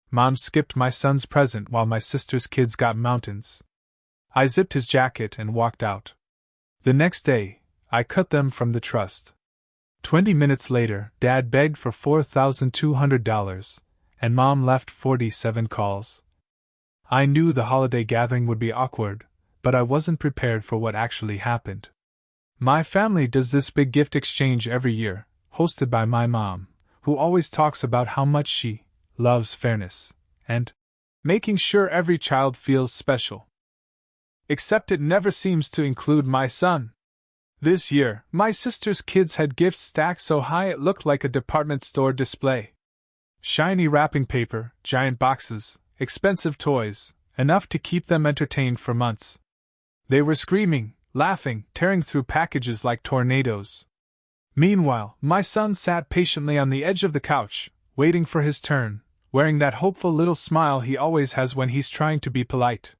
Mom skipped my son's present while my sister's kids got mountains. I zipped his jacket and walked out. The next day, I cut them from the trust. 20 minutes later, Dad begged for $4,200, and Mom left 47 calls. I knew the holiday gathering would be awkward, but I wasn't prepared for what actually happened. My family does this big gift exchange every year, hosted by my mom, who always talks about how much she loves fairness and making sure every child feels special. Except it never seems to include my son. This year, my sister's kids had gifts stacked so high it looked like a department store display. Shiny wrapping paper, giant boxes, expensive toys, enough to keep them entertained for months. They were screaming, laughing, tearing through packages like tornadoes. Meanwhile, my son sat patiently on the edge of the couch, waiting for his turn, wearing that hopeful little smile he always has when he's trying to be polite.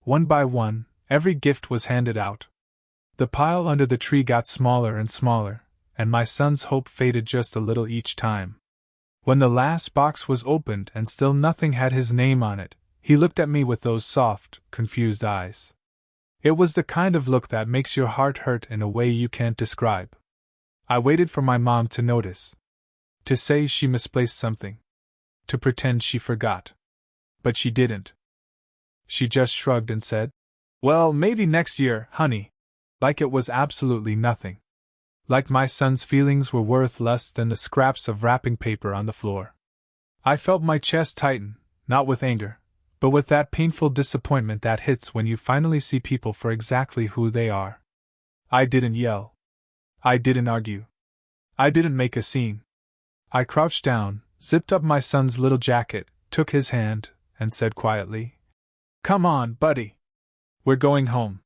One by one, every gift was handed out. The pile under the tree got smaller and smaller, and my son's hope faded just a little each time. When the last box was opened and still nothing had his name on it, he looked at me with those soft, confused eyes. It was the kind of look that makes your heart hurt in a way you can't describe. I waited for my mom to notice. To say she misplaced something. To pretend she forgot. But she didn't. She just shrugged and said, "Well, maybe next year, honey." Like it was absolutely nothing. Like my son's feelings were worth less than the scraps of wrapping paper on the floor. I felt my chest tighten, not with anger, but with that painful disappointment that hits when you finally see people for exactly who they are. I didn't yell. I didn't argue. I didn't make a scene. I crouched down, zipped up my son's little jacket, took his hand, and said quietly, "Come on, buddy. We're going home."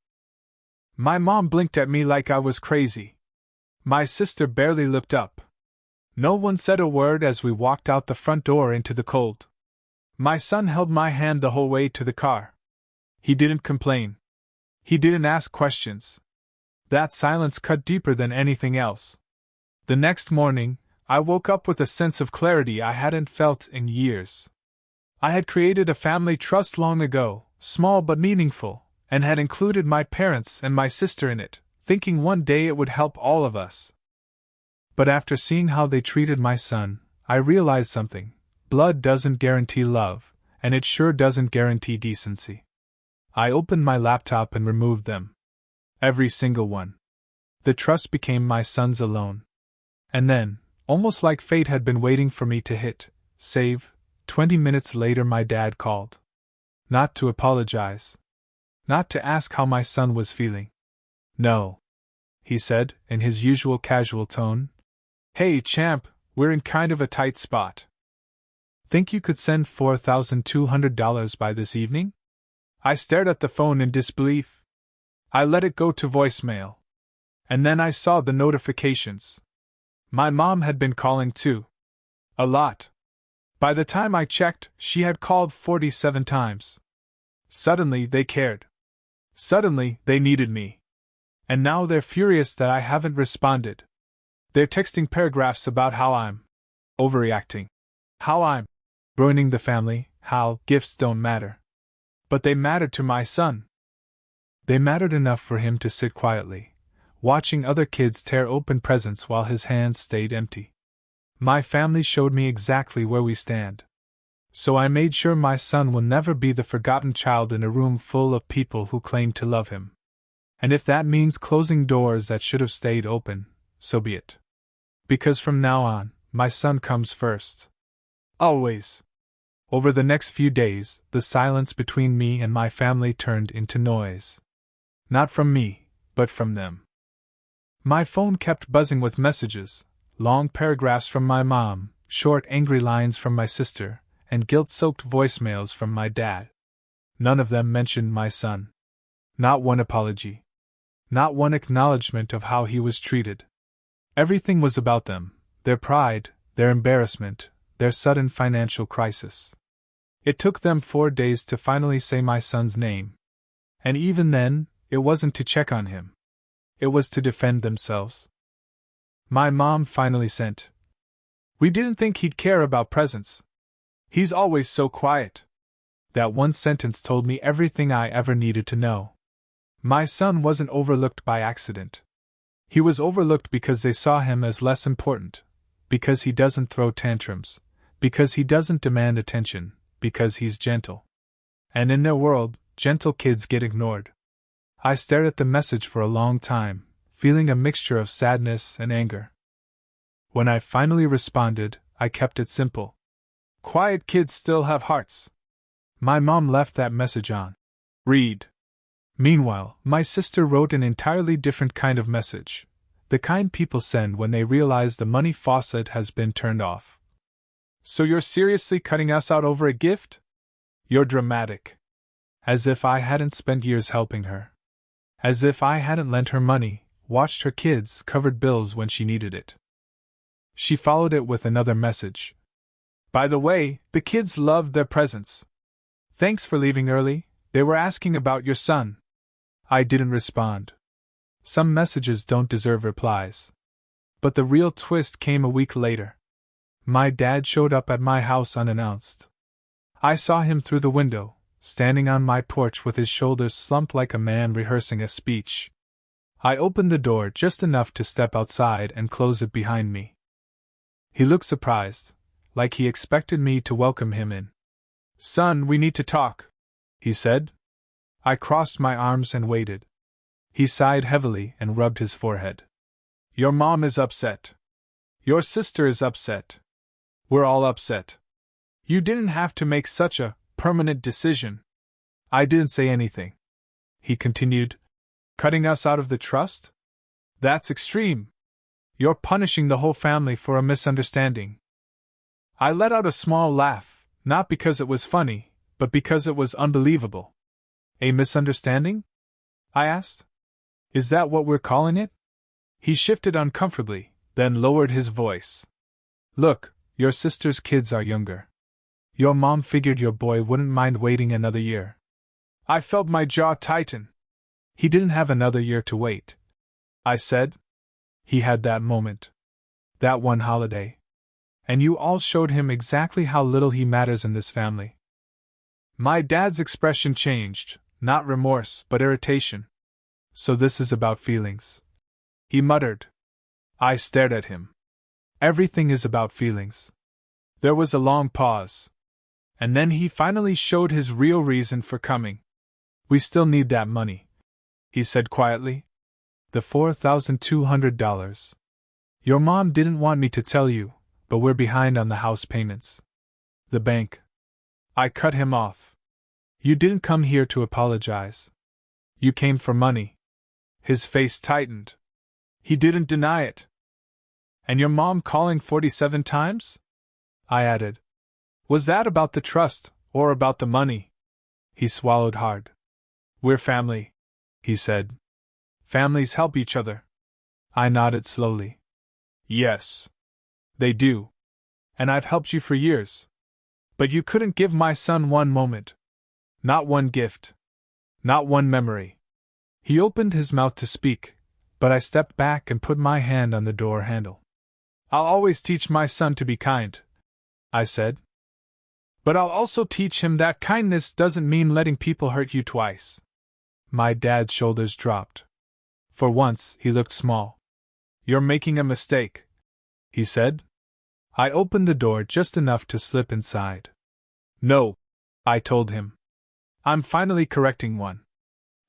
My mom blinked at me like I was crazy. My sister barely looked up. No one said a word as we walked out the front door into the cold. My son held my hand the whole way to the car. He didn't complain. He didn't ask questions. That silence cut deeper than anything else. The next morning, I woke up with a sense of clarity I hadn't felt in years. I had created a family trust long ago, small but meaningful, and had included my parents and my sister in it, thinking one day it would help all of us. But after seeing how they treated my son, I realized something. Blood doesn't guarantee love, and it sure doesn't guarantee decency. I opened my laptop and removed them. Every single one. The trust became my son's alone. And then, almost like fate had been waiting for me to hit save, 20 minutes later my dad called. Not to apologize. Not to ask how my son was feeling. "No," he said, in his usual casual tone. "Hey, champ, we're in kind of a tight spot. Think you could send $4,200 by this evening?" I stared at the phone in disbelief. I let it go to voicemail. And then I saw the notifications. My mom had been calling too. A lot. By the time I checked, she had called 47 times. Suddenly they cared. Suddenly they needed me. And now they're furious that I haven't responded. They're texting paragraphs about how I'm overreacting. How I'm ruining the family, how gifts don't matter. But they mattered to my son. They mattered enough for him to sit quietly, watching other kids tear open presents while his hands stayed empty. My family showed me exactly where we stand. So I made sure my son will never be the forgotten child in a room full of people who claim to love him. And if that means closing doors that should have stayed open, so be it. Because from now on, my son comes first. Always. Over the next few days, the silence between me and my family turned into noise. Not from me, but from them. My phone kept buzzing with messages, long paragraphs from my mom, short angry lines from my sister, and guilt-soaked voicemails from my dad. None of them mentioned my son. Not one apology. Not one acknowledgement of how he was treated. Everything was about them, their pride, their embarrassment, their sudden financial crisis. It took them 4 days to finally say my son's name. And even then, it wasn't to check on him. It was to defend themselves. My mom finally sent. "We didn't think he'd care about presents. He's always so quiet. That one sentence told me everything I ever needed to know. My son wasn't overlooked by accident. He was overlooked because they saw him as less important, because he doesn't throw tantrums, because he doesn't demand attention, because he's gentle. And in their world, gentle kids get ignored. I stared at the message for a long time, feeling a mixture of sadness and anger. When I finally responded, I kept it simple. Quiet kids still have hearts. My mom left that message on read. Meanwhile, my sister wrote an entirely different kind of message, the kind people send when they realize the money faucet has been turned off. So you're seriously cutting us out over a gift? You're dramatic. As if I hadn't spent years helping her. As if I hadn't lent her money, watched her kids, covered bills when she needed it. She followed it with another message. By the way, the kids loved their presents. Thanks for leaving early, they were asking about your son. I didn't respond. Some messages don't deserve replies. But the real twist came a week later. My dad showed up at my house unannounced. I saw him through the window, standing on my porch with his shoulders slumped like a man rehearsing a speech. I opened the door just enough to step outside and close it behind me. He looked surprised, like he expected me to welcome him in. Son, we need to talk, he said. I crossed my arms and waited. He sighed heavily and rubbed his forehead. Your mom is upset. Your sister is upset. We're all upset. You didn't have to make such a permanent decision. I didn't say anything. He continued. Cutting us out of the trust? That's extreme. You're punishing the whole family for a misunderstanding. I let out a small laugh, not because it was funny, but because it was unbelievable. A misunderstanding? I asked. Is that what we're calling it? He shifted uncomfortably, then lowered his voice. Look, your sister's kids are younger. Your mom figured your boy wouldn't mind waiting another year. I felt my jaw tighten. He didn't have another year to wait. I said. He had that moment. That one holiday. And you all showed him exactly how little he matters in this family. My dad's expression changed, not remorse, but irritation. So this is about feelings. He muttered. I stared at him. Everything is about feelings. There was a long pause. And then he finally showed his real reason for coming. We still need that money, he said quietly. The $4,200. Your mom didn't want me to tell you, but we're behind on the house payments. The bank. I cut him off. You didn't come here to apologize. You came for money. His face tightened. He didn't deny it. And your mom calling 47 times? I added. Was that about the trust, or about the money? He swallowed hard. We're family, he said. Families help each other. I nodded slowly. Yes. They do. And I've helped you for years. But you couldn't give my son one moment. Not one gift. Not one memory. He opened his mouth to speak, but I stepped back and put my hand on the door handle. I'll always teach my son to be kind, I said. But I'll also teach him that kindness doesn't mean letting people hurt you twice. My dad's shoulders dropped. For once, he looked small. You're making a mistake, he said. I opened the door just enough to slip inside. No, I told him. I'm finally correcting one.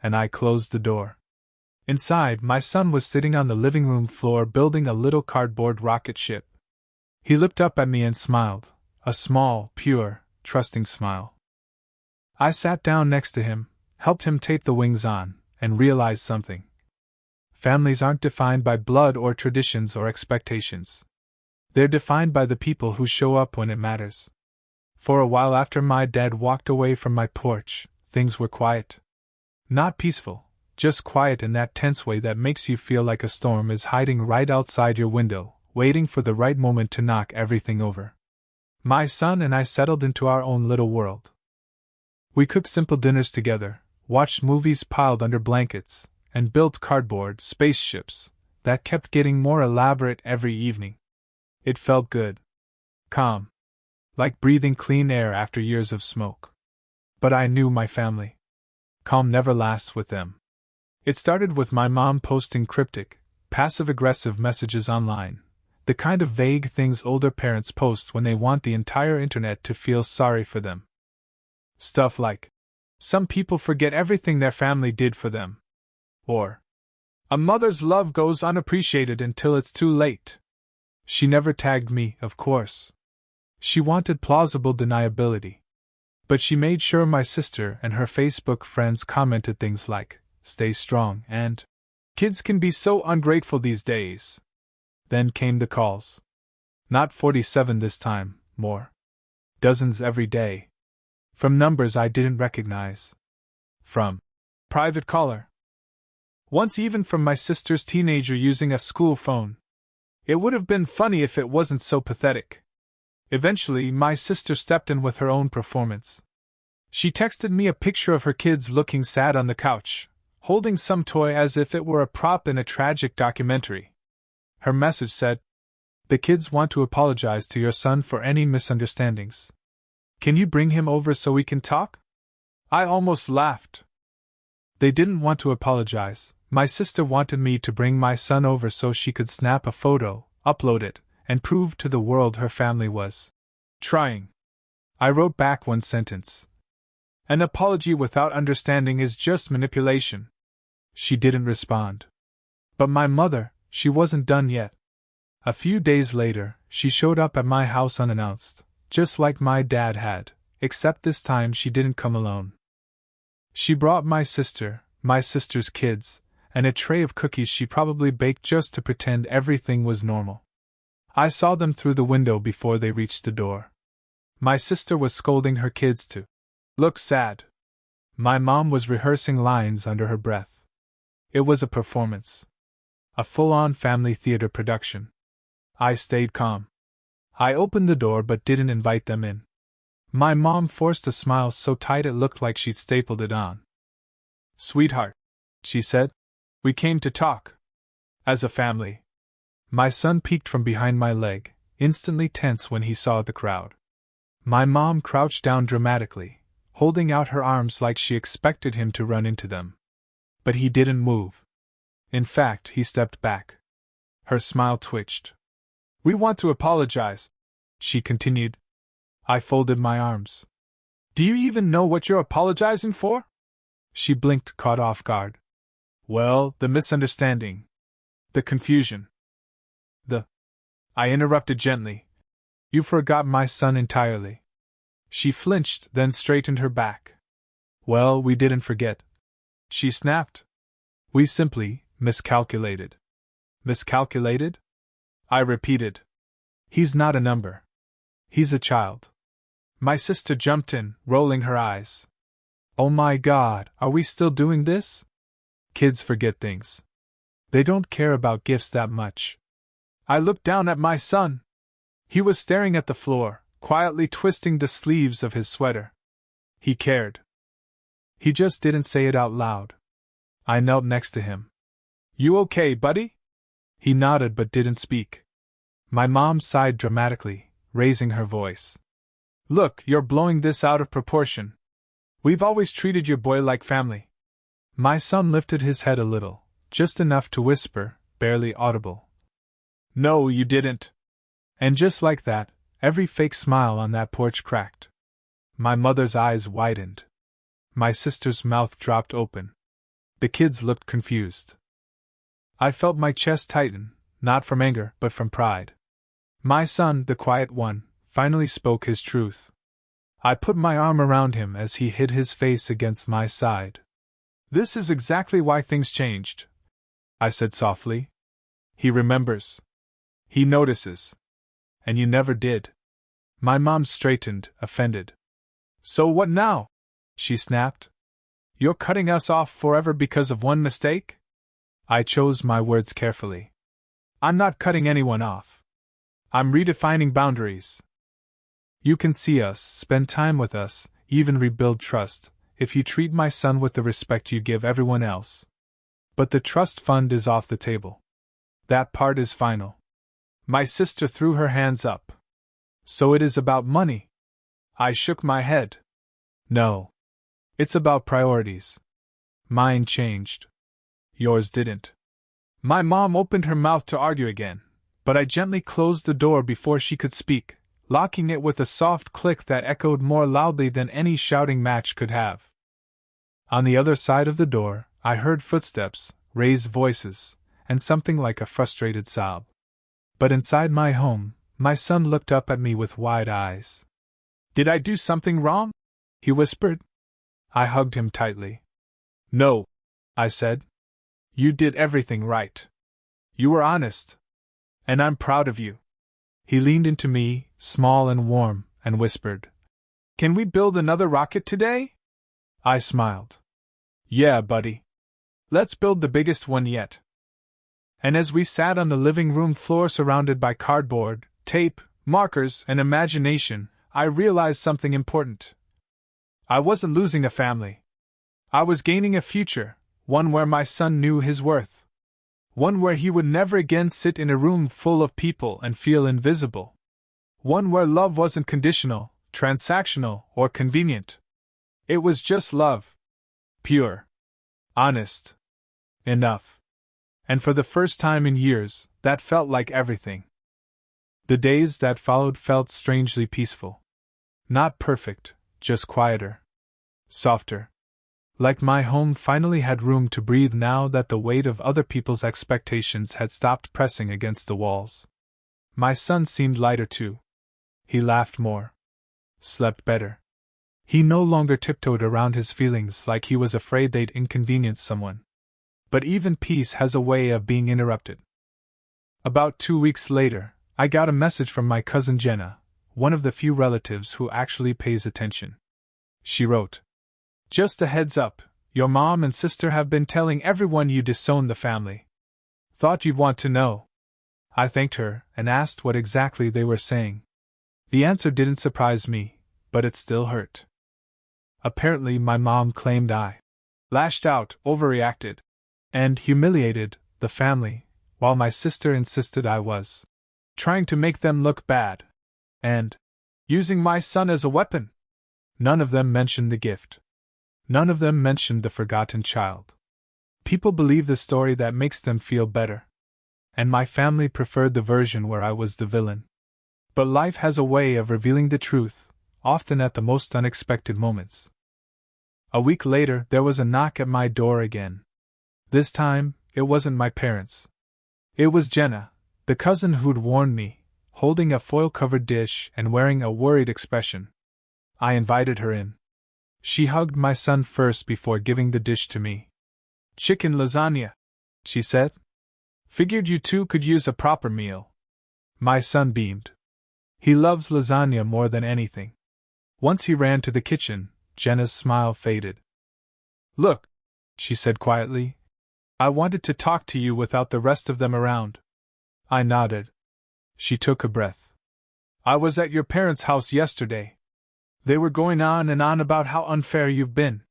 And I closed the door. Inside, my son was sitting on the living room floor building a little cardboard rocket ship. He looked up at me and smiled, a small, pure, trusting smile. I sat down next to him, helped him tape the wings on, and realized something. Families aren't defined by blood or traditions or expectations. They're defined by the people who show up when it matters. For a while after my dad walked away from my porch, things were quiet. Not peaceful, just quiet in that tense way that makes you feel like a storm is hiding right outside your window, waiting for the right moment to knock everything over. My son and I settled into our own little world. We cooked simple dinners together, watched movies piled under blankets, and built cardboard spaceships that kept getting more elaborate every evening. It felt good. Calm. like breathing clean air after years of smoke. But I knew my family. Calm never lasts with them. It started with my mom posting cryptic, passive-aggressive messages online, the kind of vague things older parents post when they want the entire internet to feel sorry for them. Stuff like, "Some people forget everything their family did for them," or, "A mother's love goes unappreciated until it's too late." She never tagged me, of course. She wanted plausible deniability. But she made sure my sister and her Facebook friends commented things like, "Stay strong," and "Kids can be so ungrateful these days." Then came the calls. Not 47 this time, more. Dozens every day. From numbers I didn't recognize. From private caller. Once even from my sister's teenager using a school phone. It would have been funny if it wasn't so pathetic. Eventually, my sister stepped in with her own performance. She texted me a picture of her kids looking sad on the couch, holding some toy as if it were a prop in a tragic documentary. Her message said, "The kids want to apologize to your son for any misunderstandings. Can you bring him over so we can talk?" I almost laughed. They didn't want to apologize. My sister wanted me to bring my son over so she could snap a photo, upload it, and prove to the world her family was trying. I wrote back one sentence. "An apology without understanding is just manipulation." She didn't respond. But my mother, she wasn't done yet. A few days later, she showed up at my house unannounced, just like my dad had, except this time she didn't come alone. She brought my sister's kids, and a tray of cookies she probably baked just to pretend everything was normal. I saw them through the window before they reached the door. My sister was scolding her kids to look sad. My mom was rehearsing lines under her breath. It was a performance. A full-on family theater production. I stayed calm. I opened the door but didn't invite them in. My mom forced a smile so tight it looked like she'd stapled it on. "Sweetheart," she said, "we came to talk. As a family." My son peeked from behind my leg, instantly tense when he saw the crowd. My mom crouched down dramatically, holding out her arms like she expected him to run into them. But he didn't move. In fact, he stepped back. Her smile twitched. "We want to apologize," she continued. I folded my arms. "Do you even know what you're apologizing for?" She blinked, caught off guard. "Well, the misunderstanding. The confusion. I interrupted gently. "You forgot my son entirely." She flinched, then straightened her back. "Well, we didn't forget," she snapped. "We simply miscalculated." "Miscalculated?" I repeated. "He's not a number. He's a child." My sister jumped in, rolling her eyes. "Oh my God, are we still doing this? Kids forget things. They don't care about gifts that much." I looked down at my son. He was staring at the floor, quietly twisting the sleeves of his sweater. He cared. He just didn't say it out loud. I knelt next to him. "You okay, buddy?" He nodded but didn't speak. My mom sighed dramatically, raising her voice. "Look, you're blowing this out of proportion. We've always treated your boy like family." My son lifted his head a little, just enough to whisper, barely audible, "No, you didn't." And just like that, every fake smile on that porch cracked. My mother's eyes widened. My sister's mouth dropped open. The kids looked confused. I felt my chest tighten, not from anger, but from pride. My son, the quiet one, finally spoke his truth. I put my arm around him as he hid his face against my side. "This is exactly why things changed," I said softly. "He remembers. He notices. And you never did." My mom straightened, offended. "So what now?" she snapped. "You're cutting us off forever because of one mistake?" I chose my words carefully. "I'm not cutting anyone off. I'm redefining boundaries. You can see us, spend time with us, even rebuild trust, if you treat my son with the respect you give everyone else. But the trust fund is off the table. That part is final." My sister threw her hands up. So it is about money? I shook my head. No. It's about priorities. Mine changed. Yours didn't. My mom opened her mouth to argue again, but I gently closed the door before she could speak, locking it with a soft click that echoed more loudly than any shouting match could have. On the other side of the door, I heard footsteps, raised voices, and something like a frustrated sob. But inside my home, my son looked up at me with wide eyes. Did I do something wrong? He whispered. I hugged him tightly. No, I said. You did everything right. You were honest. And I'm proud of you. He leaned into me, small and warm, and whispered, Can we build another rocket today? I smiled. Yeah, buddy. Let's build the biggest one yet. And as we sat on the living room floor surrounded by cardboard, tape, markers, and imagination, I realized something important. I wasn't losing a family. I was gaining a future, one where my son knew his worth. One where he would never again sit in a room full of people and feel invisible. One where love wasn't conditional, transactional, or convenient. It was just love. Pure. Honest. Enough. And for the first time in years, that felt like everything. The days that followed felt strangely peaceful. Not perfect, just quieter. Softer. Like my home finally had room to breathe now that the weight of other people's expectations had stopped pressing against the walls. My son seemed lighter too. He laughed more. Slept better. He no longer tiptoed around his feelings like he was afraid they'd inconvenience someone. But even peace has a way of being interrupted. About 2 weeks later, I got a message from my cousin Jenna, one of the few relatives who actually pays attention. She wrote, Just a heads up, your mom and sister have been telling everyone you disowned the family. Thought you'd want to know. I thanked her and asked what exactly they were saying. The answer didn't surprise me, but it still hurt. Apparently my mom claimed I lashed out, overreacted, and humiliated the family, while my sister insisted I was trying to make them look bad, and using my son as a weapon. None of them mentioned the gift. None of them mentioned the forgotten child. People believe the story that makes them feel better. And my family preferred the version where I was the villain. But life has a way of revealing the truth, often at the most unexpected moments. A week later, there was a knock at my door again. This time, it wasn't my parents. It was Jenna, the cousin who'd warned me, holding a foil-covered dish and wearing a worried expression. I invited her in. She hugged my son first before giving the dish to me. Chicken lasagna, she said. Figured you two could use a proper meal. My son beamed. He loves lasagna more than anything. Once he ran to the kitchen, Jenna's smile faded. Look, she said quietly. I wanted to talk to you without the rest of them around. I nodded. She took a breath. I was at your parents' house yesterday. They were going on and on about how unfair you've been.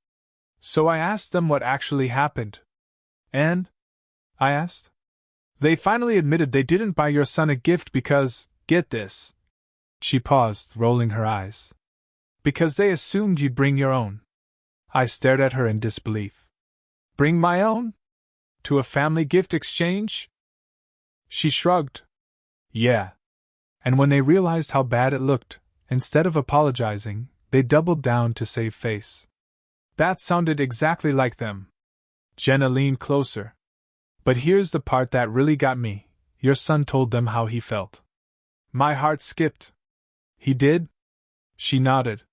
So I asked them what actually happened. And? I asked. They finally admitted they didn't buy your son a gift because, get this. She paused, rolling her eyes. Because they assumed you'd bring your own. I stared at her in disbelief. Bring my own? To a family gift exchange? She shrugged. Yeah. And when they realized how bad it looked, instead of apologizing, they doubled down to save face. That sounded exactly like them. Jenna leaned closer. But here's the part that really got me. Your son told them how he felt. My heart skipped. He did? She nodded.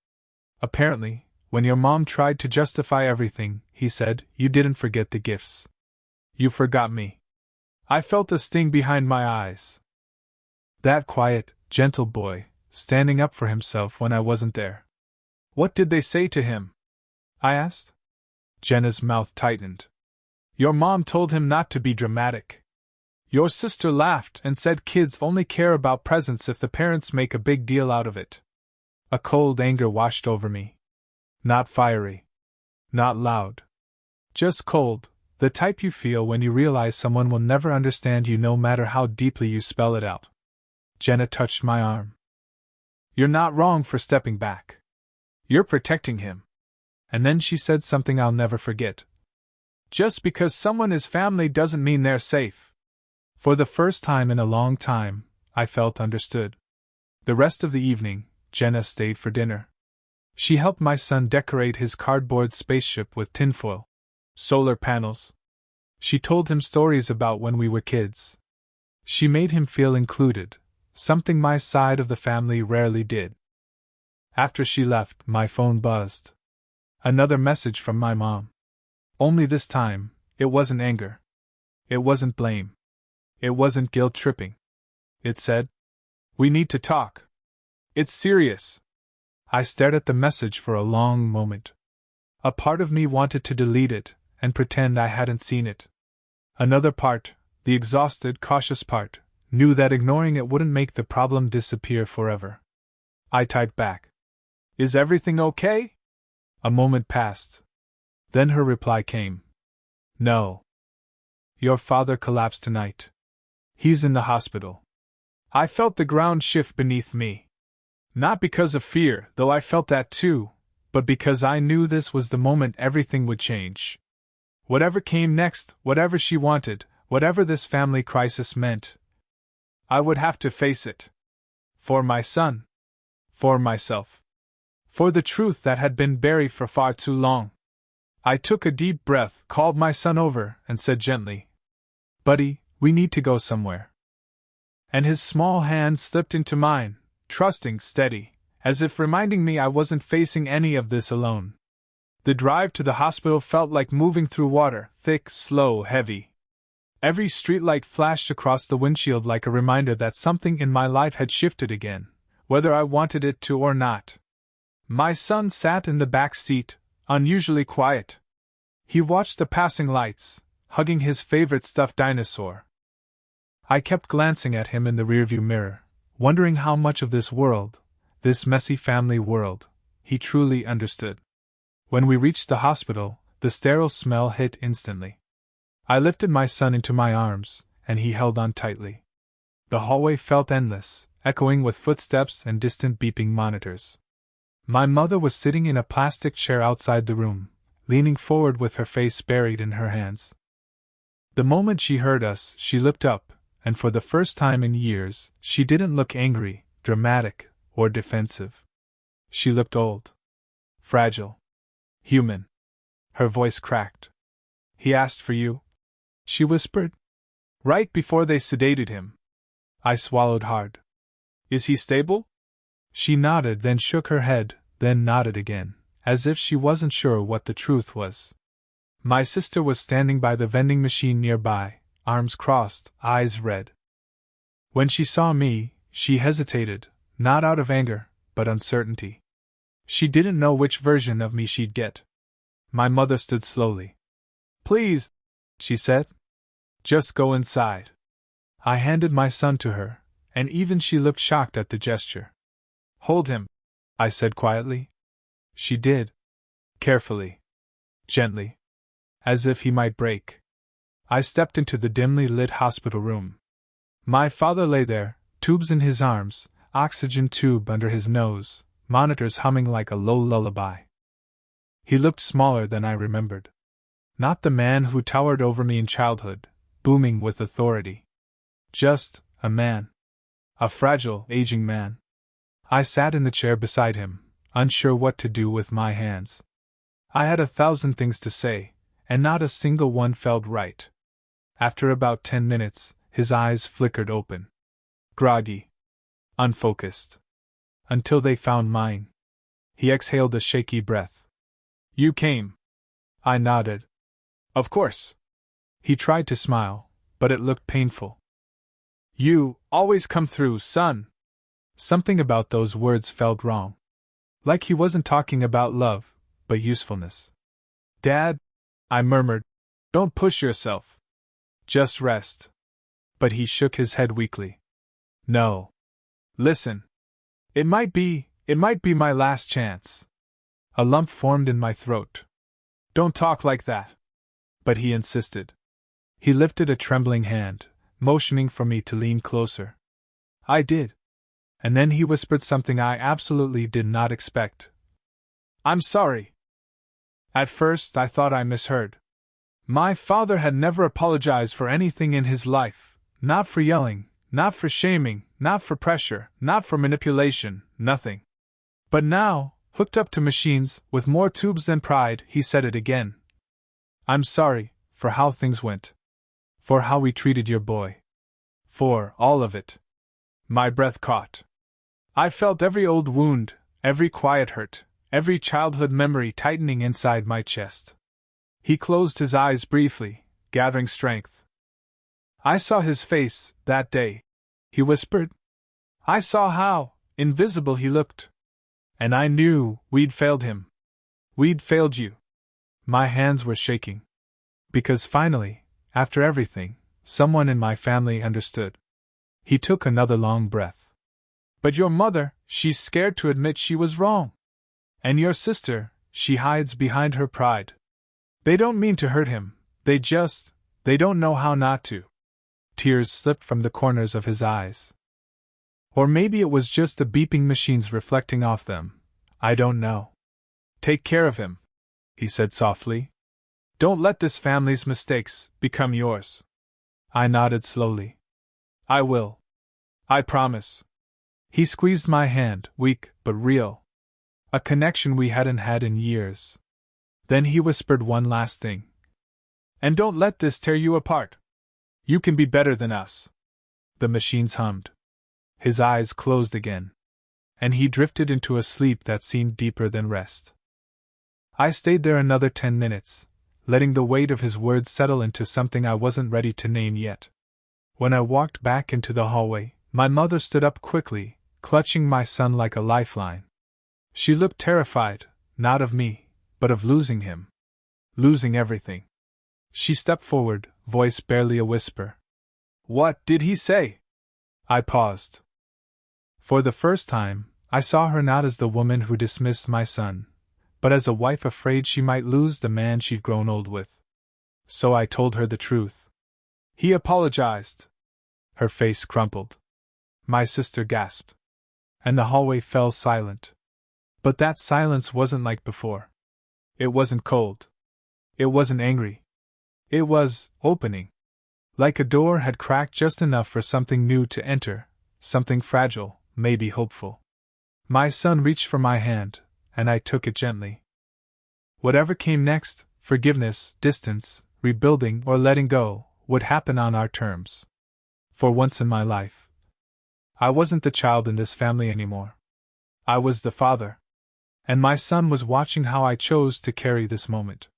Apparently, when your mom tried to justify everything, he said, you didn't forget the gifts. You forgot me. I felt a sting behind my eyes. That quiet, gentle boy, standing up for himself when I wasn't there. What did they say to him? I asked. Jenna's mouth tightened. Your mom told him not to be dramatic. Your sister laughed and said kids only care about presents if the parents make a big deal out of it. A cold anger washed over me. Not fiery. Not loud. Just cold, the type you feel when you realize someone will never understand you no matter how deeply you spell it out. Jenna touched my arm. You're not wrong for stepping back. You're protecting him. And then she said something I'll never forget. Just because someone is family doesn't mean they're safe. For the first time in a long time, I felt understood. The rest of the evening, Jenna stayed for dinner. She helped my son decorate his cardboard spaceship with tinfoil, solar panels. She told him stories about when we were kids. She made him feel included, something my side of the family rarely did. After she left, my phone buzzed. Another message from my mom. Only this time, it wasn't anger. It wasn't blame. It wasn't guilt-tripping. It said, "We need to talk. It's serious." I stared at the message for a long moment. A part of me wanted to delete it and pretend I hadn't seen it. Another part, the exhausted, cautious part, knew that ignoring it wouldn't make the problem disappear forever. I typed back, "Is everything okay?" A moment passed. Then her reply came. "No. Your father collapsed tonight. He's in the hospital." I felt the ground shift beneath me. Not because of fear, though I felt that too, but because I knew this was the moment everything would change. Whatever came next, whatever she wanted, whatever this family crisis meant, I would have to face it. For my son. For myself. For the truth that had been buried for far too long. I took a deep breath, called my son over, and said gently, "Buddy, we need to go somewhere." And his small hand slipped into mine, trusting, steady, as if reminding me I wasn't facing any of this alone. The drive to the hospital felt like moving through water, thick, slow, heavy. Every streetlight flashed across the windshield like a reminder that something in my life had shifted again, whether I wanted it to or not. My son sat in the back seat, unusually quiet. He watched the passing lights, hugging his favorite stuffed dinosaur. I kept glancing at him in the rearview mirror, wondering how much of this world, this messy family world, he truly understood. When we reached the hospital, the sterile smell hit instantly. I lifted my son into my arms, and he held on tightly. The hallway felt endless, echoing with footsteps and distant beeping monitors. My mother was sitting in a plastic chair outside the room, leaning forward with her face buried in her hands. The moment she heard us, she looked up, and for the first time in years, she didn't look angry, dramatic, or defensive. She looked old. Fragile. Human. Her voice cracked. "He asked for you," she whispered. "Right before they sedated him." I swallowed hard. "Is he stable?" She nodded, then shook her head, then nodded again, as if she wasn't sure what the truth was. My sister was standing by the vending machine nearby, arms crossed, eyes red. When she saw me, she hesitated, not out of anger, but uncertainty. She didn't know which version of me she'd get. My mother stood slowly. "Please," she said. "Just go inside." I handed my son to her, and even she looked shocked at the gesture. "Hold him," I said quietly. She did. Carefully. Gently. As if he might break. I stepped into the dimly lit hospital room. My father lay there, tubes in his arms, oxygen tube under his nose, monitors humming like a low lullaby. He looked smaller than I remembered. Not the man who towered over me in childhood, booming with authority. Just a man. A fragile, aging man. I sat in the chair beside him, unsure what to do with my hands. I had 1,000 things to say, and not a single one felt right. After about 10 minutes, his eyes flickered open. Groggy. Unfocused. Until they found mine. He exhaled a shaky breath. "You came." I nodded. "Of course." He tried to smile, but it looked painful. "You always come through, son." Something about those words felt wrong. Like he wasn't talking about love, but usefulness. "Dad," I murmured, "don't push yourself. Just rest." But he shook his head weakly. "No. Listen. It might be my last chance." A lump formed in my throat. "Don't talk like that." But he insisted. He lifted a trembling hand, motioning for me to lean closer. I did. And then he whispered something I absolutely did not expect. "I'm sorry." At first, I thought I misheard. My father had never apologized for anything in his life, not for yelling, not for shaming, not for pressure, not for manipulation, nothing. But now, hooked up to machines, with more tubes than pride, he said it again. "I'm sorry for how things went. For how we treated your boy. For all of it." My breath caught. I felt every old wound, every quiet hurt, every childhood memory tightening inside my chest. He closed his eyes briefly, gathering strength. "I saw his face, that day," he whispered. "I saw how invisible he looked. And I knew we'd failed him. We'd failed you." My hands were shaking. Because finally, after everything, someone in my family understood. He took another long breath. "But your mother, she's scared to admit she was wrong. And your sister, she hides behind her pride. They don't mean to hurt him, they don't know how not to." Tears slipped from the corners of his eyes. Or maybe it was just the beeping machines reflecting off them. I don't know. "Take care of him," he said softly. "Don't let this family's mistakes become yours." I nodded slowly. "I will. I promise." He squeezed my hand, weak but real. A connection we hadn't had in years. Then he whispered one last thing. "And don't let this tear you apart. You can be better than us." The machines hummed. His eyes closed again. And he drifted into a sleep that seemed deeper than rest. I stayed there another 10 minutes, letting the weight of his words settle into something I wasn't ready to name yet. When I walked back into the hallway, my mother stood up quickly, clutching my son like a lifeline. She looked terrified, not of me, but of losing him. Losing everything. She stepped forward, voice barely a whisper. "What did he say?" I paused. For the first time, I saw her not as the woman who dismissed my son, but as a wife afraid she might lose the man she'd grown old with. So I told her the truth. "He apologized." Her face crumpled. My sister gasped. And the hallway fell silent. But that silence wasn't like before. It wasn't cold. It wasn't angry. It was opening. Like a door had cracked just enough for something new to enter, something fragile, maybe hopeful. My son reached for my hand, and I took it gently. Whatever came next, forgiveness, distance, rebuilding, or letting go, would happen on our terms. For once in my life, I wasn't the child in this family anymore. I was the father. And my son was watching how I chose to carry this moment.